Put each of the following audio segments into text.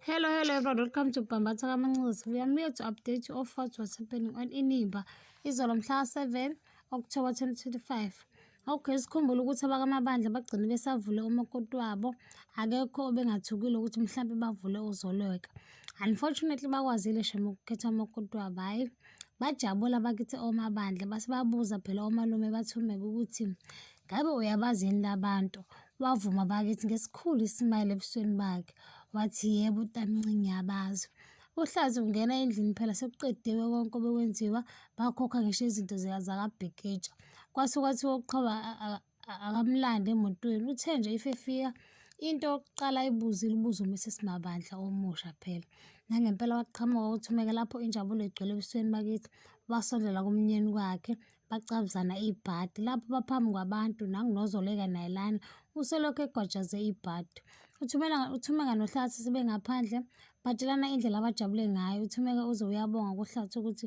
Hello everyone, welcome to Bambatha Kamanxusa. We are here to update you of what's happening on Inimba. Izolo mhla 7 October 2025. Okay, sikhumbule ukuthi abakamabandla bagcine besavule umakoti wabo. Akekho obengathukile ukuthi mhlambe bavule uzolweka. Unfortunately bakwazile shema ukukhetha umakoti wabo. Hayi, bajabula bakithi omabandla base babuza phela omalume bathumeka ukuthi ngabe uyabazi yini labantu. Wavuma bakithi ngesikhulu isimile ebusweni bakhe. Wathi yebo utamncinci ngiyabazi. Uhlazi ungena endlini phela sekuqediwe konke obekwenziwa bakhokha ngisho izinto zakabheketsha. Kwase kwathiwa uqhawe akamlande emotweni. Uthe nje ifefika into yokuqala ayibuzile ubuzo uMrs Mabandla omusha phela. Nangempela waqhamuka uthumeka lapho injabulo igcwele ebusweni bakithi. Wasondela kumnyeni wakhe bacabuzana ibhadi lapho baphambi kwabantu nangunozoleka naye lana uselokhu egwajaze ibhadi. Uthumeka nohlathi sebengaphandle batshelana indlela abajabule ngayo. Uthumeka uze uyabonga kuhlathi ukuthi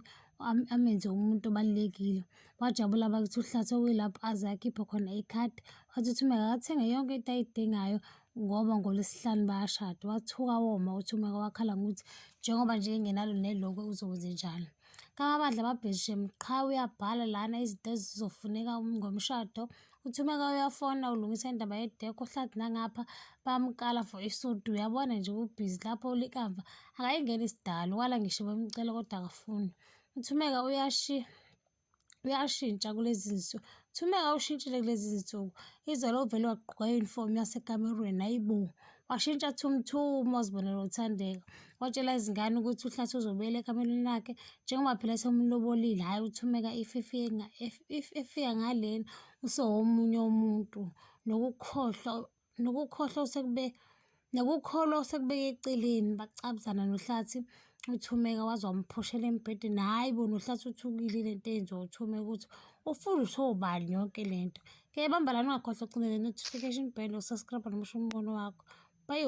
amenze umuntu obalulekile. Wajabula bakithi uhlathi okuyilapho aze akhiphe khona ikhadi. Wathi uthumeka akathenge yonke into ayidingayo ngoba ngolwesihlanu bayashada. Wathuka woma uthumeka wakhala ngokuthi njengoba nje engenalo nelokho uzokwenze njalo. Kamabandla babheshe mqhawe uyabhala lana izinto ezizofuneka ngomshado. Uthumeka uyafona ulungisa indaba yedekho uhlathi nangapha bamkala for isudu. Uyabona nje ubhizi lapho ulikamva akayingena isidalo wala ngisho bemcela kodwa akafuni. Uthumeka uyashintsha kulezi zinsuku. Uthumeka ushintshile kulezi zinsuku. Izolo uvele wagqoka i-uniform yaseCameroon hayibo. Washintsha thumthuma wazibonela uthandeka. Watshela izingane ukuthi uhlathi uzobuyela ekamelweni lakhe njengoba phela semlobolile. Hhayi uthumeka ifika ngalena usewomunye umuntu nokukholwa osekubeka eceleni bacabuzana nohlathi. Uthumeka waze wamphoshela embhedeni. Hhayi bo nohlathi uthukile lento eyenziwa uthumeka ukuthi ufundiswe ubani yonke lento. Ke bamba lana ungakhohlwa ukucindezela i-notification bell usubscribe nomusho umbono wakho. Bye.